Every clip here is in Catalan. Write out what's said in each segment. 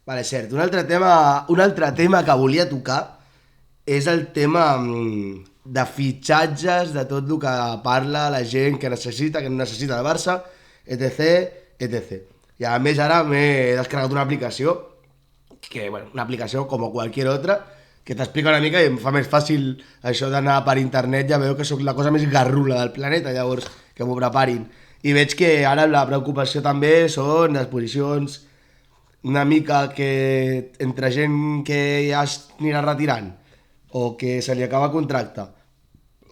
Vale, cert. Un altre tema que volia tocar és el tema de fitxatges, de tot el que parla la gent que no necessita el Barça, etc, etc. I a més ara m'he descarregat una aplicació, que, bueno, una aplicació com qualsevol altra, que t'explica una mica i em fa més fàcil això d'anar per internet, ja veu que sóc la cosa més garrula del planeta, llavors que m'ho preparin. I veig que ara la preocupació també són les posicions una mica que entre gent que ja es anirà retirant o que se li acaba contracte,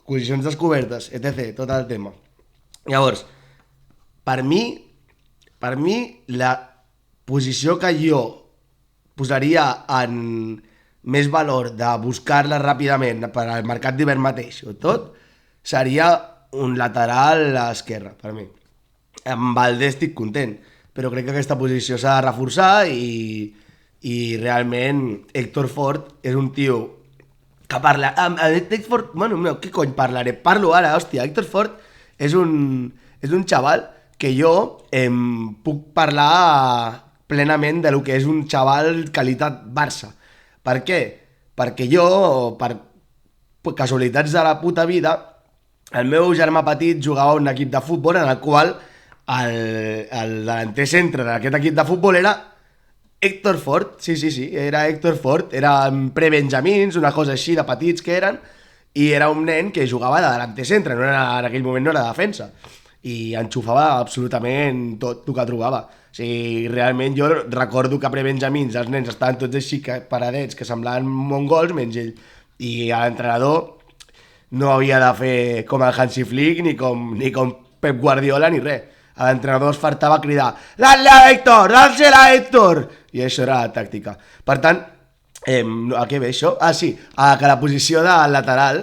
posicions descobertes, etc, tot el tema. Llavors, per mi, per mi la posició que jo posaria en més valor de buscar-la ràpidament per al mercat d'hivern mateix o tot, seria un lateral a l'esquerra, per mi. Amb Valdé estic content, però crec que aquesta posició s'ha de reforçar i realment Héctor Fort és un tio que parla... Héctor Fort, bueno, no, què cony parlaré? Parlo ara, hòstia, Héctor Fort és un xaval que jo puc parlar plenament de lo que és un xaval qualitat Barça. Per què? Perquè jo, per casualitats de la puta vida, el meu germà petit jugava a un equip de futbol en el qual el delanter centre d'aquest equip de futbol era Héctor Fort, sí, sí, sí, era Héctor Fort, eren prebenjamins, una cosa així de petits que eren, i era un nen que jugava de delanter centre, no era, en aquell moment no era defensa, i enxufava absolutament tot el que trobava. O sigui, realment jo recordo que a prebenjamins els nens estaven tots així paradets, que semblaven mongols, menys ell, i l'entrenador no havia de fer com el Hansi Flick ni com Pep Guardiola ni res. L'entrenador es fartava a cridar «Dale a Héctor! Dale-la a Héctor!» I això era la tàctica. Per tant, a què ve això? Ah, sí, que la posició de lateral,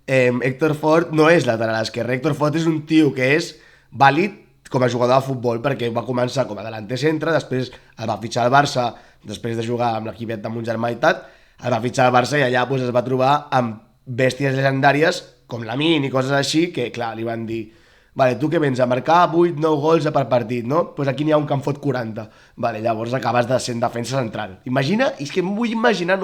Héctor Fort no és lateral esquerre. Héctor Fort és un tio que és vàlid com a jugador de futbol perquè va començar com a delanter centre, després el va fitxar al Barça, després de jugar amb l'equipet de mon germà i tal, el va fitxar al Barça i allà pues, es va trobar amb bèsties legendàries com Lamine i coses així que, clar, li van dir vale, tu què vens a marcar 8-9 gols per partit, no? Doncs pues aquí n'hi ha un que en fot 40. Vale, llavors acabes de ser en defensa central. Imagina, és que no em vull imaginar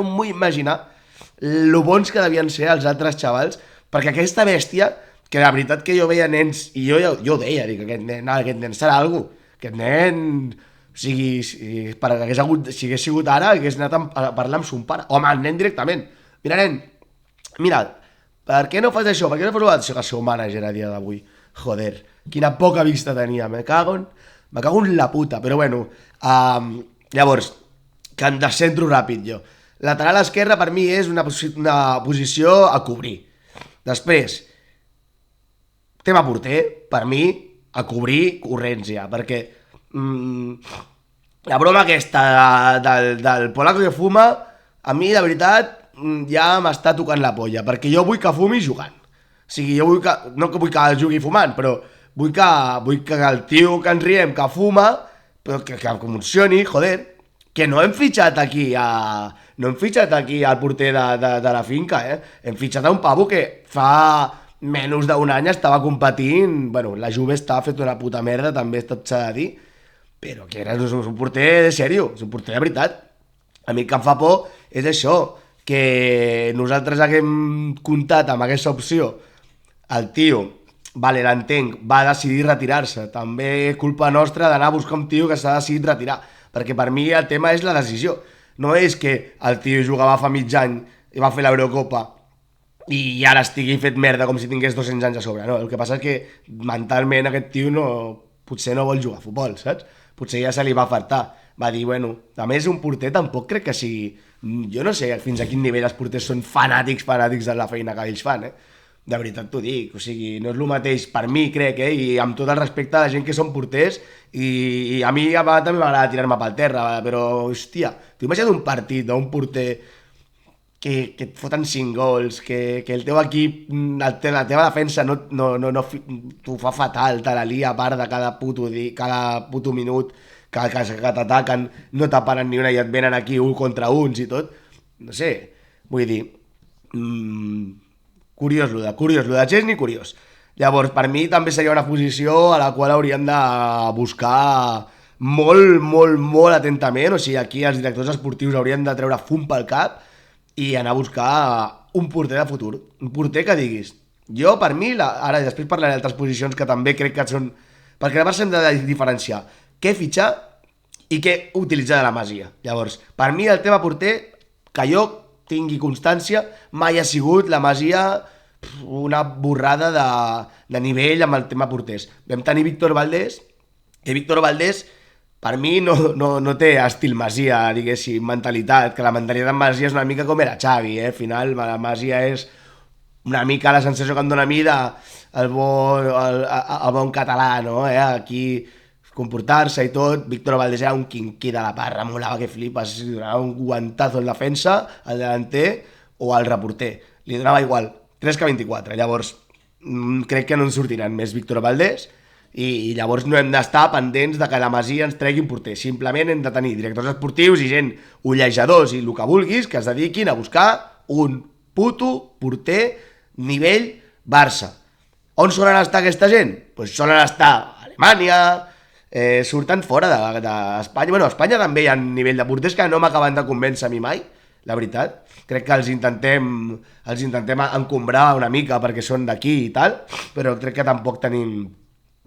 lo bons que devien ser els altres xavals, perquè aquesta bèstia, que la veritat que jo veia nens, i jo deia, dic, aquest nen serà algú, aquest nen, o sigui, si hagués sigut ara, hagués anat a parlar amb son pare, o amb el nen directament. Mira, nen, mira, per què no fas això? Per què no fas això? El seu mànager a dia d'avui. Joder, quina poca vista tenia, me cago en la puta, però bueno, llavors, que em descentro ràpid jo. Lateral esquerra per mi és una posició a cobrir. Després, tema porter, per mi, a cobrir corrents ja, perquè la broma aquesta del polaco que fuma, a mi, de veritat, ja m'està tocant la polla, perquè jo vull que fumi jugant. O sigui, jo vull que, no que vull que jugui fumant, però vull que el tio que ens riem que fuma, però que funcioni, joder, que no hem fitxat aquí al porter de la finca, hem fitxat a un pavo que fa menys d'un any estava competint, bueno, la Juve estava fet una puta merda, també tot s'ha de dir, però que és un porter de sèrio, és un porter de veritat. A mi el que em fa por és això, que nosaltres haguem comptat amb aquesta opció. El tio, vale, l'entenc, va decidir retirar-se. També és culpa nostra d'anar a buscar un tio que s'ha decidit retirar. Perquè per mi el tema és la decisió. No és que el tio jugava fa mig any i va fer l'Eurocopa i ara estigui fet merda com si tingués 200 anys a sobre. No, el que passa és que mentalment aquest tio potser no vol jugar a futbol, saps? Potser ja se li va fartar. Va dir, bueno, a més un porter tampoc crec que sigui... Jo no sé fins a quin nivell els porters són fanàtics de la feina que ells fan, de veritat t'ho dic, o sigui, no és el mateix per mi, crec, i amb tot el respecte a la gent que són porters, i a mi també m'agrada tirar-me pel terra, però, hòstia, t'ho imagina't un partit d'un porter que et foten 5 gols, que el teu equip, la teva defensa t'ho fa fatal, te la lia a part de cada puto minut que t'ataquen, no t'aparen ni una i et venen aquí un contra uns i tot, no sé, vull dir... Curiós, lo de Chesney, curiós. Llavors, per mi també seria una posició a la qual hauríem de buscar molt, molt, molt atentament, o sigui, aquí els directors esportius haurien de treure fum pel cap i anar a buscar un porter de futur, un porter que diguis, jo per mi, ara després parlaré d'altres posicions que també crec que són, perquè el Barça hem de diferenciar què fitxar i què utilitzar de la Masia. Llavors, per mi el tema porter, que jo tingui constància, mai ha sigut la Masia una borrada de nivell amb el tema porters. Vam tenir Víctor Valdés, que Víctor Valdés per mi no té estil Masia, diguéssim, mentalitat, que la mentalitat Masia és una mica com era Xavi, al final la Masia és una mica la sensació que em dóna a mi el bon català, no? Aquí comportar-se i tot. Víctor Valdés era un quinquí de la parra, molava que flipes, donava un guantazo en defensa, al delanter o al reporter, li donava igual, 3 que 24, llavors crec que no en sortiran més Víctor Valdés i llavors no hem d'estar pendents de que la Masia ens tregui un porter, simplement hem de tenir directors esportius i gent ullejadors i el que vulguis que es dediquin a buscar un puto porter nivell Barça. On solen estar aquesta gent? Pues solen estar a Alemanya, surten fora d'Espanya. Bueno, a Espanya també hi ha nivell de porters que no m'acaben de convèncer a mi mai, la veritat. Crec que els intentem encombrar una mica perquè són d'aquí i tal, però crec que tampoc tenim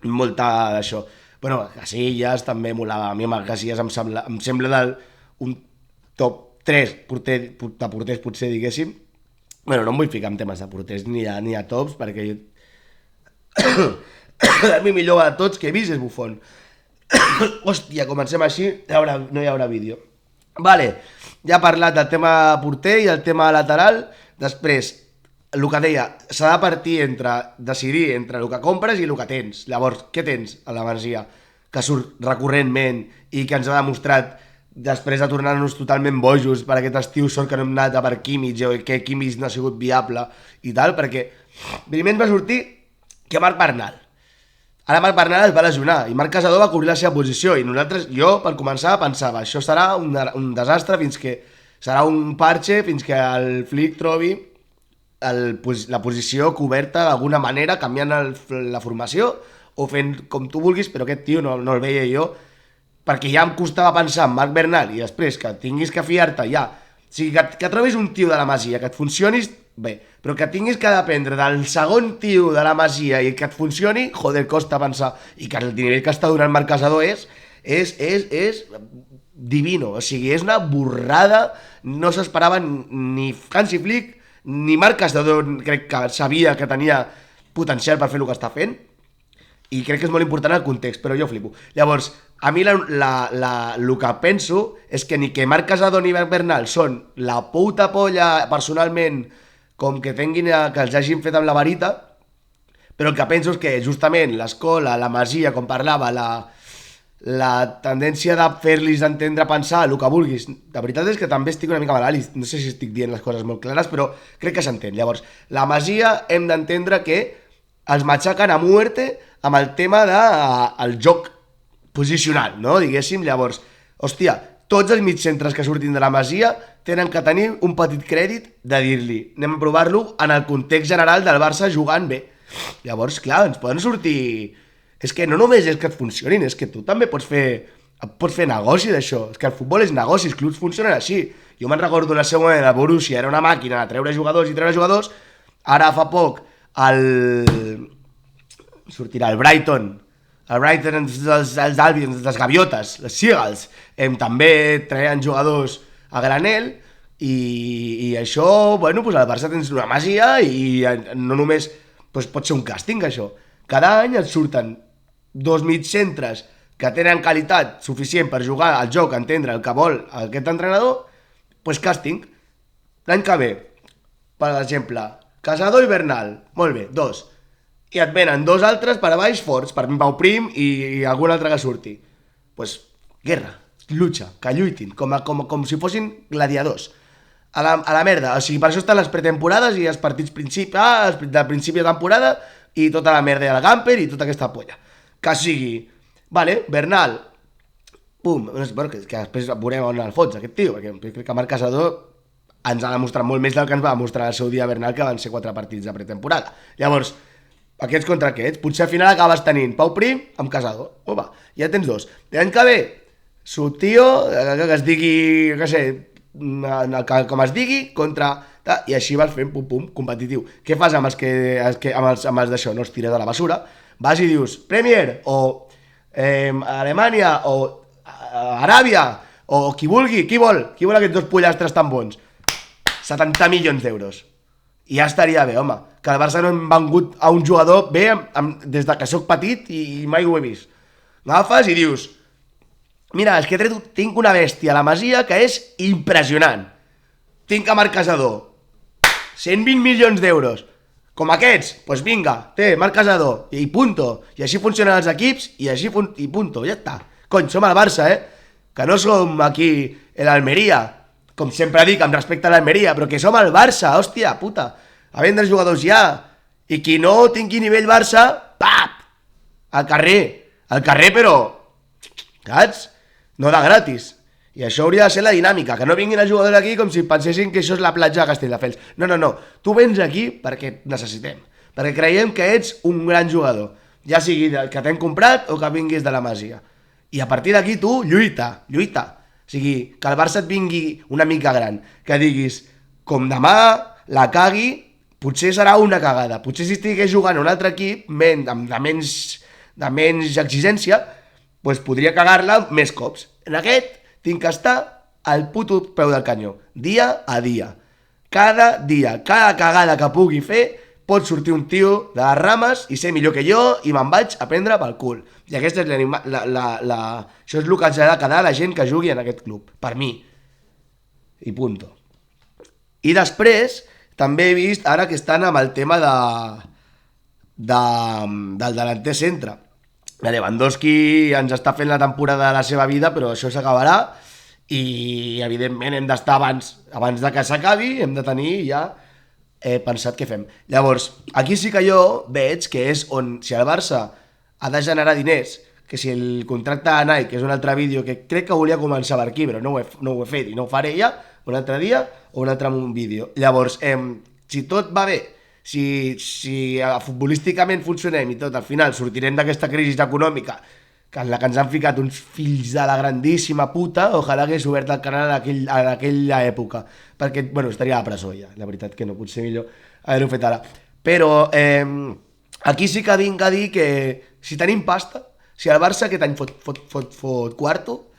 molta d'això. Bueno, Casillas també molava. A mi amb el Casillas em sembla un top 3 de porters potser, diguéssim. Bueno, no em vull ficar en temes de porters ni a tops, perquè jo... el millor de tots que he vist és Buffon. Hòstia, comencem així, no hi haurà vídeo. Vale, ja he parlat del tema porter i el tema lateral. Després, el que deia, s'ha de decidir entre el que compres i el que tens. Llavors, què tens a la Masia? Que surt recurrentment i que ens ha demostrat després de tornar-nos totalment bojos per aquest estiu, sort que no hem anat a per Kimmich o que Kimmich no ha sigut viable i tal, perquè primer ens va sortir que Marc Bernal. Ara Marc Bernal es va lesionar i Marc Casador va cobrir la seva posició i jo, per començar, pensava això serà un desastre serà un parche fins que el Flick trobi la posició coberta d'alguna manera, canviant la formació o fent com tu vulguis, però aquest tio no el veia jo, perquè ja em costava pensar en Marc Bernal i després que tinguis que fiar-te ja, o sigui, que trobis un tio de la Masia, que et funcionis bé, però que tinguis que dependre del segon tio de la Masia i que et funcioni, joder, costa pensar, i que el nivell que està donant Marc Casador és divino, o sigui, és una borrada, no s'esperava ni Hansi Flick ni Marc Casador, crec que sabia que tenia potencial per fer el que està fent, i crec que és molt important el context, però jo flipo. Llavors, a mi el que penso és que ni que Marc Casador ni Marc Bernal són la puta polla personalment com que que els hagin fet amb la varita, però el que penso és que justament l'escola, la Masia, com parlava, la tendència de fer-los entendre, pensar el que vulguis, la veritat és que també estic una mica malalt, no sé si estic dient les coses molt clares, però crec que s'entén. Llavors, la Masia hem d'entendre que els matxaquen a muerte amb el tema del joc posicional, no? Diguéssim, llavors, hòstia, tots els mitjcentres que surtin de la Masia tenen que tenir un petit crèdit de dir-li, anem a provar-lo en el context general del Barça jugant bé. Llavors, clar, ens poden sortir... És que no només és que et funcionin, és que tu també pots fer negoci d'això. És que el futbol és negoci, els clubs funcionen així. Jo me'n recordo la segona de la Borussia, era una màquina de treure jugadors, ara fa poc sortirà el Brighton, els Albions, les Gaviotes, les Seagulls, també treien jugadors a granel i això, bueno, pues al Barça tens una Masia i no només pot ser un càsting això. Cada any et surten 2 mitjcentres que tenen qualitat suficient per jugar al joc, entendre el que vol aquest entrenador, pues càsting. L'any que ve, per exemple, Casador i Bernal, molt bé, 2. I et venen 2 altres per a baix forts, per Pau Prim i algun altre que surti. Pues guerra, lucha, que lluitin, com si fossin gladiadors. A la merda, o sigui, per això estan les pretemporades i els partits del principi de temporada i tota la merda del Gamper i tota aquesta polla. Que sigui, vale, Bernal, pum, bueno, que després veurem on el fots, aquest tio, perquè crec que Marc Casador ens ha demostrat molt més del que ens va demostrar el seu dia Bernal, que van ser 4 partits de pretemporada. Llavors, Aquests contra aquests. Potser al final acabes tenint Pau Prim amb Casado. Opa, ja tens dos. L'any que ve, su tio, que es digui, què sé, com es digui, contra... I així vas fent pum-pum, competitiu. Què fas amb els d'això? No els tires a la basura. Vas i dius Premier, o Alemanya, o Aràbia, o qui vulgui, qui vol aquests dos pollastres tan bons? 70 milions d'euros. I ja estaria bé, home. Que el Barça no hem vengut a un jugador bé des de que soc petit i mai ho he vist. Agafes i dius, mira, és que tinc una bèstia a la Masia que és impressionant. Tinc a Marc Casador, 120 milions d'euros. Com aquests, doncs vinga, té, Marc Casador, i punto. I així funcionen els equips, i així i punto, ja està. Cony, som el Barça, que no som aquí l'Almeria, com sempre dic, amb respecte a l'Almeria, però que som el Barça, hòstia, puta. A vendre jugadors ja. I qui no tingui nivell Barça, pap! Al carrer, però... Saps? No de gratis. I això hauria de ser la dinàmica, que no vinguin els jugadors aquí com si pensessin que això és la platja de Castelldefels. No. Tu vens aquí perquè et necessitem. Perquè creiem que ets un gran jugador. Ja sigui que t'hem comprat o que vinguis de la Masia. I a partir d'aquí tu lluita. O sigui, que el Barça et vingui una mica gran. Que diguis, com demà la cagui, potser serà una cagada. Potser si estigués jugant un altre equip de menys exigència, doncs podria cagar-la més cops. En aquest tinc que estar al puto peu del canyó, dia a dia. Cada dia, cada cagada que pugui fer, pot sortir un tio de les rames i ser millor que jo i me'n vaig a prendre pel cul. I aquesta és això és el que ens ha de quedar la gent que jugui en aquest club, per mi. I punto. I després, també he vist ara que estan amb el tema del delanter centre. Lewandowski ens està fent la temporada de la seva vida, però això s'acabarà i evidentment hem d'estar abans de que s'acabi, hem de tenir ja pensat què fem. Llavors, aquí sí que jo veig que és on, si el Barça ha de generar diners, que si el contracte de Nike, que és un altre vídeo que crec que volia començar per aquí, però no ho he fet i no ho faré ja, un altre dia o un altre vídeo. Llavors, si tot va bé, si futbolísticament funcionem i tot, al final sortirem d'aquesta crisi econòmica en la que ens han ficat uns fills de la grandíssima puta, ojalà hagués obert el canal en aquella època, perquè, bueno, estaria a la presó ja, la veritat que no, potser millor haver-ho fet ara. Però aquí sí que vinc a dir que si tenim pasta, si el Barça aquest any fot quarto,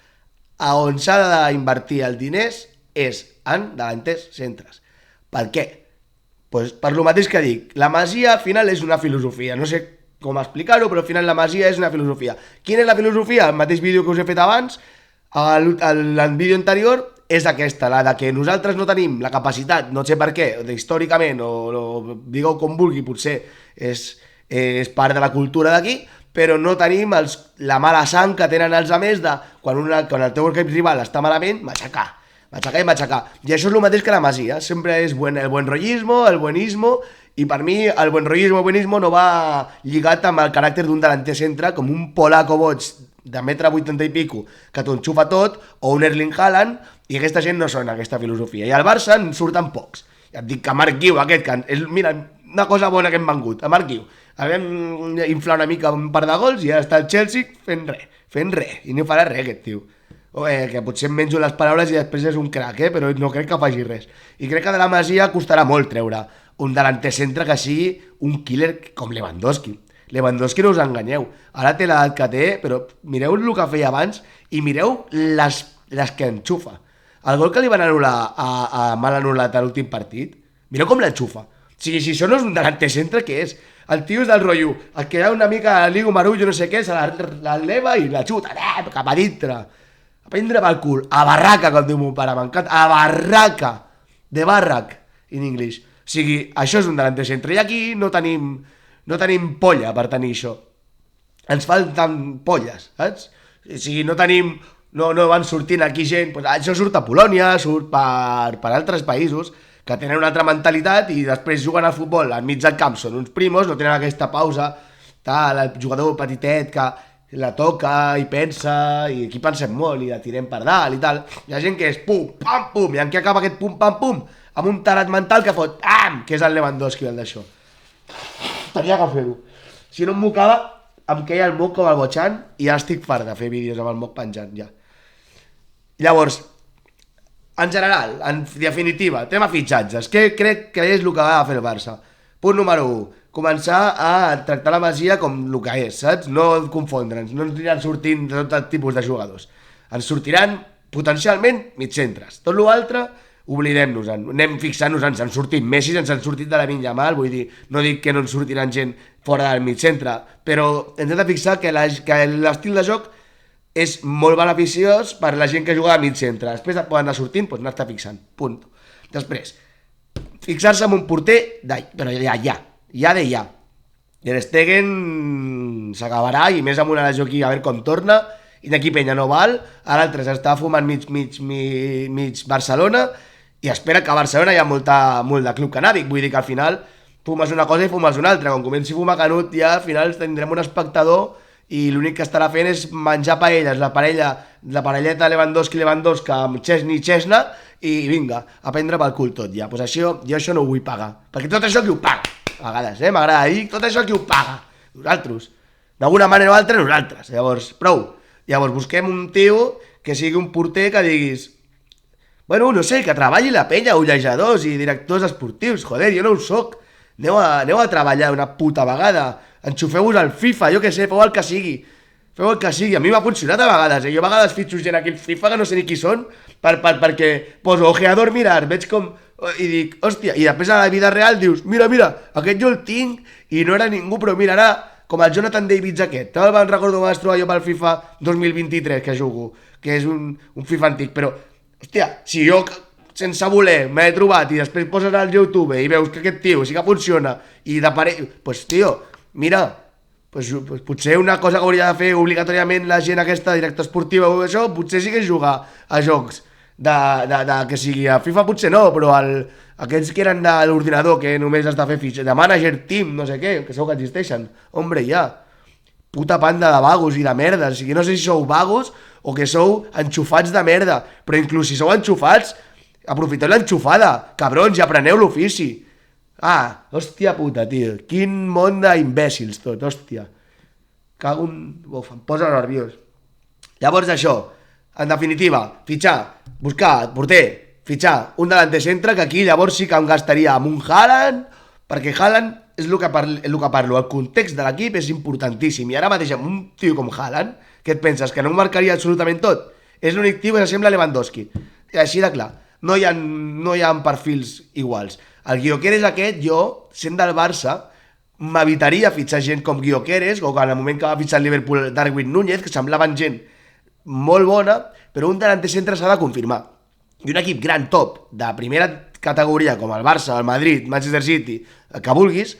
a on s'ha d'invertir els diners és en davanters centres. Per què? Pues per lo mateix que dic, la Masia al final és una filosofia, no sé com explicar-ho, però al final la Masia és una filosofia. Quina és la filosofia? El mateix vídeo que us he fet abans, el vídeo anterior, és aquesta, la de que nosaltres no tenim la capacitat, no sé per què, històricament, o digueu com vulgui, potser és part de la cultura d'aquí, però no tenim la mala sang que tenen els altres de quan el teu equip rival està malament, matxacar. I això és el mateix que la Masia, sempre és el buen rollismo, el buenismo, i per mi el buen rollismo, el buenismo no va lligat amb el caràcter d'un delanter centre com un polaco boig de 1,80 m i pico que t'ho enxufa tot, o un Erling Haaland, i aquesta gent no són aquesta filosofia. I al Barça en surten pocs. Ja et dic que Marc Guiu, mira, una cosa bona que hem vengut, a Marc Guiu. Vam inflar una mica un par de gols i ja està el Chelsea fent res, i no farà res aquest tio. Que potser em menjo les paraules i després és un crac, però no crec que faci res. I crec que de la Masia costarà molt treure un delanter centre que sigui un killer com Lewandowski. Lewandowski no us enganyeu. Ara té l'edat que té, però mireu el que feia abans i mireu les que enxufa. El gol que li van anul·lar a mal anul·lat a l'últim partit, mireu com l'enxufa. O sigui, si això no és un delanter centre, què és? El tio és del rotllo, el que hi ha una mica ligo marullo, no sé què, se la leva i la xuta, cap a dintre. A prendre pel cul, a barraca, com diu mon pare, m'encanta, a barraca, de barrac, in English. O sigui, això és un delanter centre, i aquí no tenim polla per tenir això. Ens falten polles, saps? O sigui, no van sortint aquí gent, doncs això surt a Polònia, surt per altres països, que tenen una altra mentalitat i després juguen al futbol al mig del camp, són uns primos, no tenen aquesta pausa, el jugador petitet que la toca i pensa, i aquí pensem molt i la tirem per dalt i tal. Hi ha gent que és pum, pam, pum, i en què acaba aquest pum, pam, pum? Amb un tarat mental que fot, pam, que és el Lewandowski, el d'això. Tenia que fer-ho. Si no em mocava, em queia el moc com el Bochan i ja estic fart de fer vídeos amb el moc penjant, ja. Llavors, en general, en definitiva, tema fitxatges. Què crec que és el que va fer el Barça? Punt número 1. Començar a tractar la Masia com el que és, saps? No confondre'ns, no ens aniran sortint de tot tipus de jugadors. Ens sortiran, potencialment, mitcentres. Tot l'altre, oblidem-nos-en. Anem fixant-nos, ens han sortit Messi, ens han sortit de la Yamal, vull dir, no dic que no ens sortiran gent fora del mitcentre, però ens hem de fixar que l'estil de joc és molt beneficiós per la gent que juga a mig centre. Després et poden anar sortint, doncs anar-te fixant. Punt. Després, fixar-se en un porter però ja de ja. Ter Stegen s'acabarà, i més amb una lesió aquí, a veure com torna. I d'aquí Penya no val. A l'altre s'està fumant mig Barcelona, i espera que a Barcelona hi ha molt de club canàbic. Vull dir que al final fumes una cosa i fumes una altra. Quan comenci a fumar Canut, ja al final tindrem un espectador i l'únic que estarà fent és menjar paelles, la parelleta Lewandowski amb Chesney, i vinga, a prendre pel cul tot ja. Pues jo això no ho vull pagar, perquè tot això qui ho paga? A vegades, m'agrada dir, tot això qui ho paga? Nosaltres. D'alguna manera o altra, nosaltres. Llavors, prou. Llavors busquem un tio que sigui un porter que diguis, bueno, no sé, que treballi la penya, ullejadors i directors esportius, joder, jo no ho soc. Aneu a treballar una puta vegada, enxufeu-vos al FIFA, jo què sé, feu el que sigui. A mi m'ha funcionat a vegades, Jo a vegades fitxo gent aquí al FIFA que no sé ni qui són, perquè poso ojeador mirar, veig com... I dic, hòstia, i després a la vida real dius, mira, aquest jo el tinc, i no era ningú, però mira, ara, com el Jonathan Davids aquest, te'l van recordo que vas trobar jo pel FIFA 2023 que jugo, que és un FIFA antic, però, hòstia, si jo sense voler m'he trobat i després poses al YouTube i veus que aquest tio sí que funciona i d'aparell, pues tio, mira, pues potser una cosa que hauria de fer obligatòriament la gent aquesta, director esportiva o això, potser sí que és jugar a jocs que sigui a FIFA, potser no, però aquests que eren de l'ordinador, que només has de fer fitxes, de manager team, no sé què, que segur que existeixen, hombre, ja, puta panda de vagos i de merda, o sigui, no sé si sou vagos o que sou enxufats de merda, però inclús si sou enxufats, aprofiteu l'enxufada, cabrons, i apreneu l'ofici. Hòstia puta, tio, quin món d'imbècils tot, hòstia. Cago en... em posa nerviós. Llavors això, en definitiva, fitxar, buscar, porter, fitxar un delanter centre, que aquí llavors sí que em gastaria amb un Haaland, perquè Haaland és el que parlo, el context de l'equip és importantíssim, i ara mateix amb un tio com Haaland, què et penses, que no marcaria absolutament tot? És l'únic tio que s'assembla a Lewandowski, i així de clar. No hi ha perfils iguals. El Gyökeres aquest, jo, sent del Barça, m'evitaria fitxar gent com Gyökeres, o en el moment que va fitxar el Liverpool Darwin Núñez, que semblaven gent molt bona, però un delanter centre s'ha de confirmar. I un equip gran top, de primera categoria, com el Barça, el Madrid, Manchester City, el que vulguis,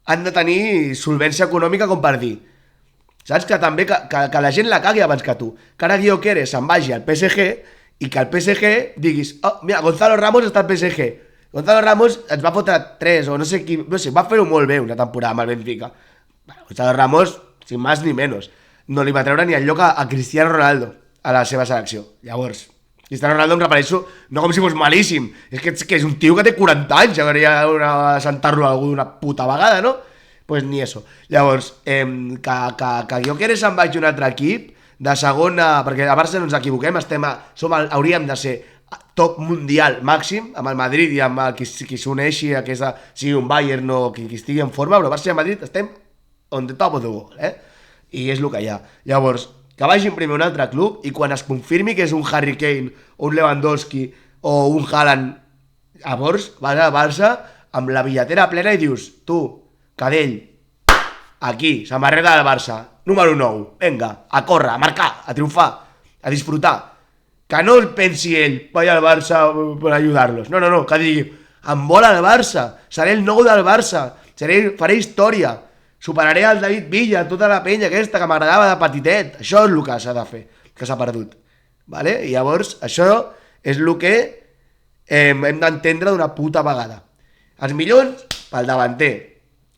han de tenir solvència econòmica com per dir, saps, que també que la gent la cagui abans que tu, que ara Gyökeres se'n vagi al PSG i que al PSG diguis, mira, Gonzalo Ramos està al PSG. Gonzalo Ramos ens va fotre 3 o no sé qui, no sé, va fer-ho molt bé una temporada amb el Benfica. Gonzalo Ramos, sin más ni menos, no li va treure ni el lloc a Cristiano Ronaldo a la seva selecció. Llavors, Cristiano Ronaldo em repareixo no com si fos malíssim, és que és un tio que té 40 anys, hauria d'assentar-lo a algú d'una puta vegada, no? Pues ni eso. Llavors, que Gyökeres se'n vagi un altre equip de segona, perquè a Barça no ens equivoquem, hauríem de ser top mundial màxim amb el Madrid i amb qui s'uneixi, sigui un Bayern o qui estigui en forma, però Barça i Madrid estem on the top of the world, i és el que hi ha. Llavors, que vagin primer un altre club i quan es confirmi que és un Harry Kane o un Lewandowski o un Haaland, llavors vas a Barça amb la billetera plena i dius, tu, Cadell, aquí, samarreta del Barça, número 9, venga, a córrer, a marcar, a triomfar, a disfrutar. Que no pensi ell, vaya al Barça per ajudar-los. No, que digui, em vol el Barça, seré el nou del Barça, faré història, superaré el David Villa, tota la penya aquesta que m'agradava de petitet. Això és el que s'ha de fer, que s'ha perdut. I llavors, això és el que hem d'entendre d'una puta vegada. Els milions, pel davanter.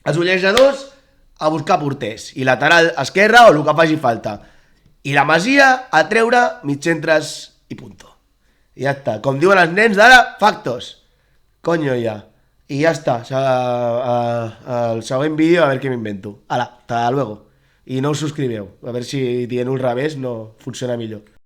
Els ullejadors, a buscar porters. I lateral esquerra o el que faci falta. I la Masia a treure mitcentres i punto. I ja està. Com diuen els nens d'ara, factos. Coño ja. Y ya está. O sea, al següent vídeo a ver qué me invento. Hala, hasta luego. Y no us subscriveu. A ver si dient un revés no funciona millor.